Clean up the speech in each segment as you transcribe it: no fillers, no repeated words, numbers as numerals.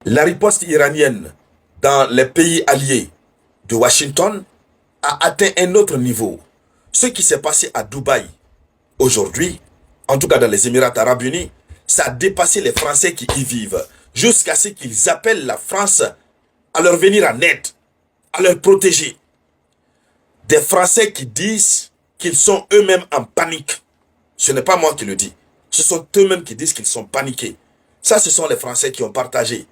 La riposte iranienne dans les pays alliés de Washington a atteint un autre niveau. Ce qui s'est passé à Dubaï aujourd'hui, en tout cas dans les Émirats arabes unis, ça a dépassé les Français qui y vivent, jusqu'à ce qu'ils appellent la France à leur venir en aide, à leur protéger. Des Français qui disent qu'ils sont eux-mêmes en panique. Ce n'est pas moi qui le dis. Ce sont eux-mêmes qui disent qu'ils sont paniqués. Ça, ce sont les Français qui ont partagé.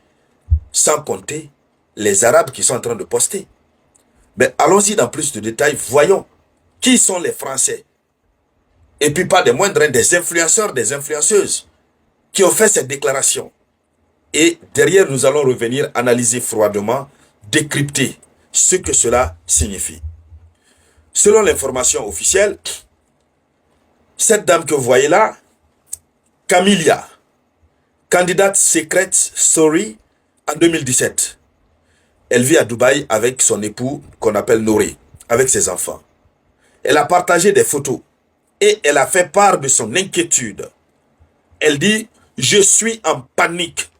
Sans compter les Arabes qui sont en train de poster. Mais allons-y dans plus de détails. Voyons qui sont les Français. Et puis pas des moindres, des influenceurs, des influenceuses qui ont fait cette déclaration. Et derrière, nous allons revenir analyser froidement, décrypter ce que cela signifie. Selon l'information officielle, cette dame que vous voyez là, Camilla, candidate Secret Story en 2017. Elle vit à Dubaï avec son époux qu'on appelle Nouré, avec ses enfants. Elle a partagé des photos et elle a fait part de son inquiétude. Elle dit, je suis en panique.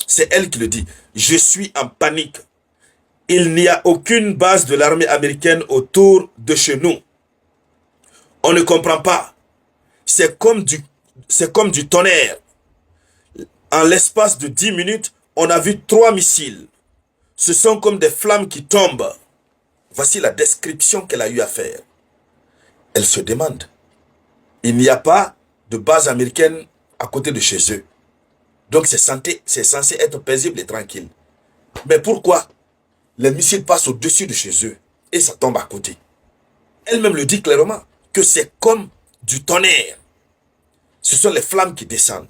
C'est elle qui le dit. Je suis en panique. Il n'y a aucune base de l'armée américaine autour de chez nous. On ne comprend pas. C'est comme du tonnerre. En l'espace de 10 minutes, on a vu 3 missiles. Ce sont comme des flammes qui tombent. Voici la description qu'elle a eu à faire. Elle se demande. Il n'y a pas de base américaine à côté de chez eux. Donc c'est censé être paisible et tranquille. Mais pourquoi les missiles passent au-dessus de chez eux et ça tombe à côté? Elle-même le dit clairement que c'est comme du tonnerre. Ce sont les flammes qui descendent.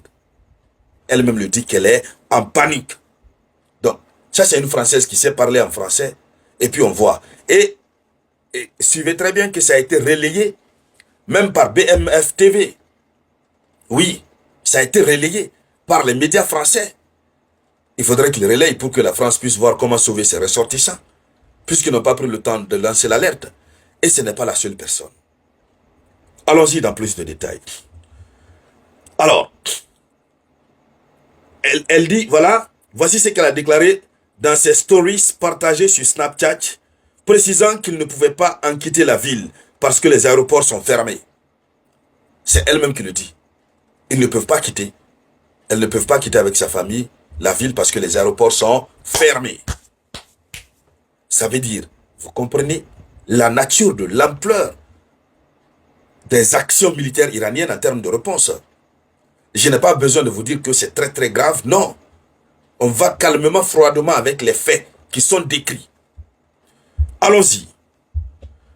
Elle-même le dit qu'elle est en panique. Donc, ça c'est une Française qui sait parler en français. Et puis on voit. Et suivez très bien que ça a été relayé même par BMF TV. Oui, ça a été relayé par les médias français. Il faudrait qu'ils relayent pour que la France puisse voir comment sauver ses ressortissants, puisqu'ils n'ont pas pris le temps de lancer l'alerte. Et ce n'est pas la seule personne. Allons-y dans plus de détails. Alors, elle dit, voilà, voici ce qu'elle a déclaré dans ses stories partagées sur Snapchat, précisant qu'ils ne pouvaient pas en quitter la ville parce que les aéroports sont fermés. C'est elle-même qui le dit. Ils ne peuvent pas quitter. Elles ne peuvent pas quitter avec sa famille la ville parce que les aéroports sont fermés. Ça veut dire, vous comprenez, la nature de l'ampleur des actions militaires iraniennes en termes de réponse. Je n'ai pas besoin de vous dire que c'est très très grave, non. On va calmement, froidement avec les faits qui sont décrits. Allons-y.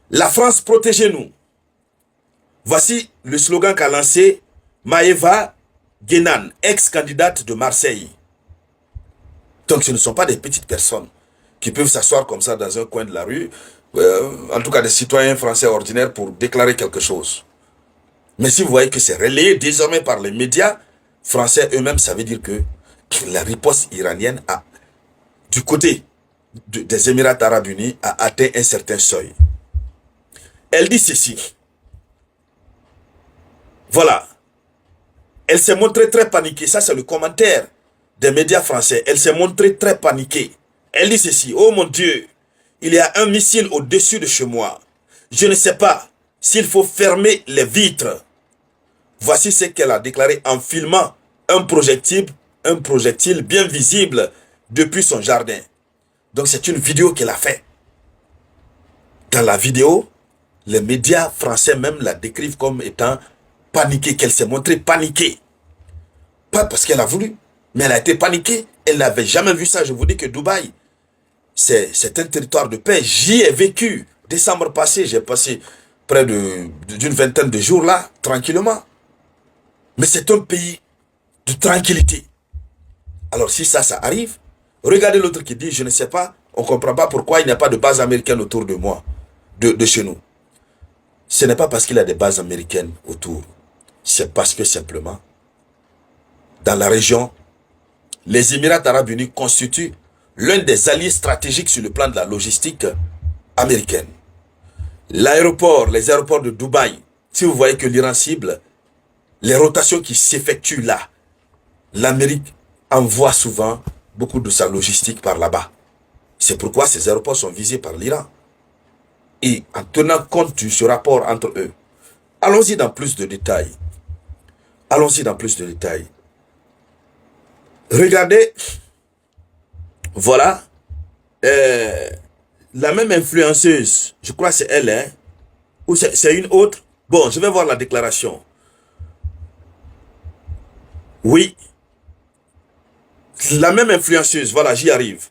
La France, protégez-nous. Voici le slogan qu'a lancé Maëva Guénan, ex-candidate de Marseille. Donc ce ne sont pas des petites personnes qui peuvent s'asseoir comme ça dans un coin de la rue, en tout cas des citoyens français ordinaires pour déclarer quelque chose. Mais si vous voyez que c'est relayé désormais par les médias français eux-mêmes, ça veut dire que la riposte iranienne a, du côté des Émirats arabes unis, a atteint un certain seuil. Elle dit ceci. Voilà. Elle s'est montrée très paniquée. Ça, c'est le commentaire des médias français. Elle s'est montrée très paniquée. Elle dit ceci. Oh mon Dieu, il y a un missile au-dessus de chez moi. Je ne sais pas s'il faut fermer les vitres. Voici ce qu'elle a déclaré en filmant un projectile bien visible depuis son jardin. Donc c'est une vidéo qu'elle a faite. Dans la vidéo, les médias français même la décrivent comme étant paniquée, qu'elle s'est montrée paniquée. Pas parce qu'elle a voulu, mais elle a été paniquée. Elle n'avait jamais vu ça. Je vous dis que Dubaï, c'est un territoire de paix. J'y ai vécu. Décembre passé, j'ai passé près d'une vingtaine de jours là, tranquillement. Mais c'est un pays de tranquillité. Alors si ça arrive, regardez l'autre qui dit, je ne sais pas, on ne comprend pas pourquoi il n'y a pas de base américaine autour de moi, de chez nous. Ce n'est pas parce qu'il y a des bases américaines autour. C'est parce que simplement, dans la région, les Émirats arabes unis constituent l'un des alliés stratégiques sur le plan de la logistique américaine. Les aéroports de Dubaï, si vous voyez que l'Iran cible, les rotations qui s'effectuent là, l'Amérique envoie souvent beaucoup de sa logistique par là-bas. C'est pourquoi ces aéroports sont visés par l'Iran. Et en tenant compte de ce rapport entre eux, allons-y dans plus de détails. Allons-y dans plus de détails. Regardez, voilà, la même influenceuse, je crois que c'est elle, hein, ou c'est une autre. Bon, je vais voir la déclaration. Oui, la même influenceuse, voilà, j'y arrive.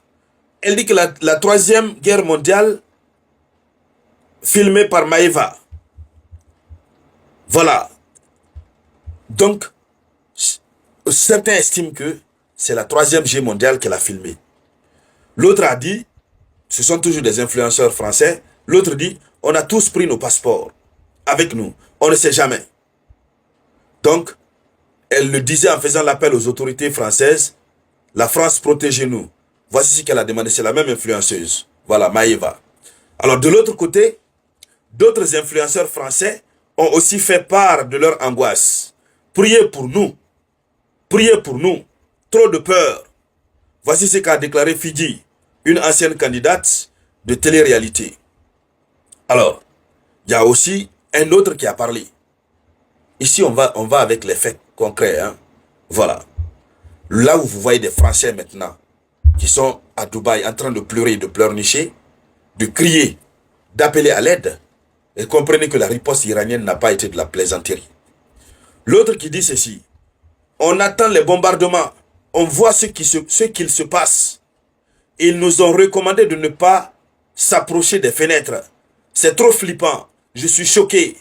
Elle dit que la troisième guerre mondiale, filmée par Maeva. Voilà. Donc, certains estiment que c'est la troisième guerre mondiale qu'elle a filmée. L'autre a dit, ce sont toujours des influenceurs français, l'autre dit, on a tous pris nos passeports avec nous, on ne sait jamais. Donc, elle le disait en faisant l'appel aux autorités françaises, la France protégez-nous. Voici ce qu'elle a demandé, c'est la même influenceuse. Voilà, Maeva. Alors de l'autre côté, d'autres influenceurs français ont aussi fait part de leur angoisse. Priez pour nous. Priez pour nous. Trop de peur. Voici ce qu'a déclaré Fidi, une ancienne candidate de télé-réalité. Alors, il y a aussi un autre qui a parlé. Ici, on va avec les faits concrets. Hein. Voilà. Là où vous voyez des Français maintenant, qui sont à Dubaï en train de pleurer, de pleurnicher, de crier, d'appeler à l'aide, et comprenez que la riposte iranienne n'a pas été de la plaisanterie. L'autre qui dit ceci, on attend les bombardements, on voit ce qu'il se passe. Ils nous ont recommandé de ne pas s'approcher des fenêtres. C'est trop flippant, je suis choqué.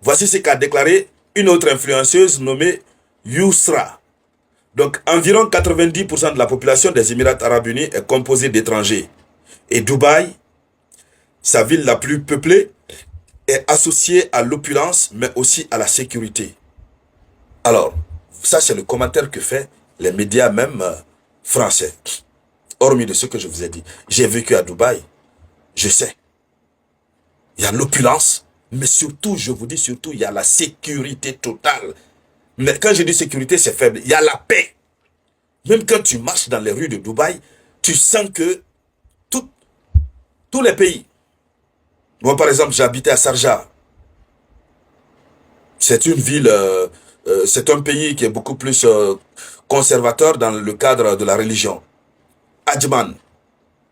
Voici ce qu'a déclaré une autre influenceuse nommée Yousra. Donc, environ 90% de la population des Émirats Arabes Unis est composée d'étrangers. Et Dubaï, sa ville la plus peuplée, est associée à l'opulence, mais aussi à la sécurité. Alors, ça c'est le commentaire que fait les médias même français. Hormis de ce que je vous ai dit. J'ai vécu à Dubaï. Je sais. Il y a l'opulence, mais surtout, je vous dis surtout, il y a la sécurité totale. Mais quand je dis sécurité, c'est faible. Il y a la paix. Même quand tu marches dans les rues de Dubaï, tu sens que tous les pays. Moi, par exemple, j'ai habité à Sharjah. C'est une ville, c'est un pays qui est beaucoup plus conservateur dans le cadre de la religion. Adjman,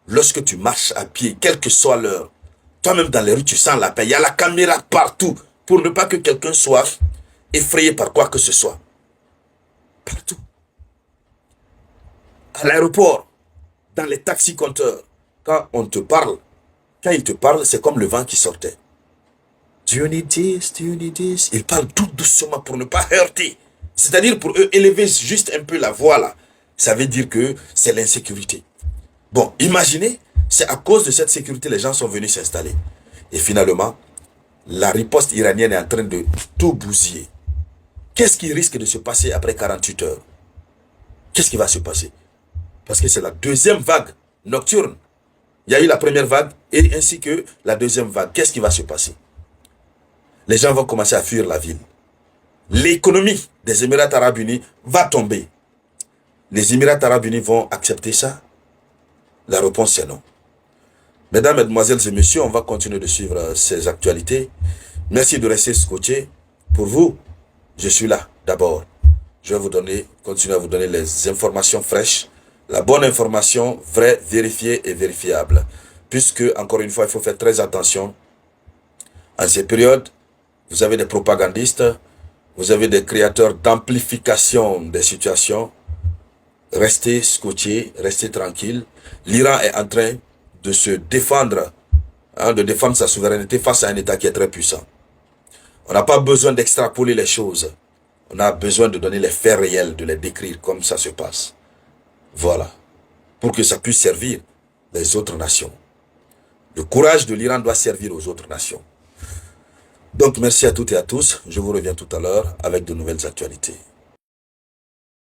lorsque tu marches à pied, quelle que soit l'heure, toi-même dans les rues, tu sens la paix. Il y a la caméra partout pour ne pas que quelqu'un soit effrayé par quoi que ce soit. Partout. À l'aéroport, dans les taxis-compteurs, quand on te parle, quand ils te parlent, c'est comme le vent qui sortait. Do you need this? Do you need this? Ils parlent tout doucement pour ne pas heurter. C'est-à-dire pour eux, élever juste un peu la voix là. Ça veut dire que c'est l'insécurité. Bon, imaginez, c'est à cause de cette sécurité les gens sont venus s'installer. Et finalement, la riposte iranienne est en train de tout bousiller. Qu'est-ce qui risque de se passer après 48 heures? Qu'est-ce qui va se passer? Parce que c'est la deuxième vague nocturne. Il y a eu la première vague et ainsi que la deuxième vague. Qu'est-ce qui va se passer? Les gens vont commencer à fuir la ville. L'économie des Émirats Arabes Unis va tomber. Les Émirats Arabes Unis vont accepter ça? La réponse est non. Mesdames, Mesdemoiselles et Messieurs, on va continuer de suivre ces actualités. Merci de rester scotché. Pour vous, je suis là d'abord. Je vais continuer à vous donner les informations fraîches, la bonne information, vraie, vérifiée et vérifiable. Puisque, encore une fois, il faut faire très attention. En ces périodes, vous avez des propagandistes, vous avez des créateurs d'amplification des situations. Restez scotchés, restez tranquilles. L'Iran est en train de se défendre, de défendre sa souveraineté face à un État qui est très puissant. On n'a pas besoin d'extrapoler les choses. On a besoin de donner les faits réels, de les décrire comme ça se passe. Voilà. Pour que ça puisse servir les autres nations. Le courage de l'Iran doit servir aux autres nations. Donc merci à toutes et à tous. Je vous reviens tout à l'heure avec de nouvelles actualités.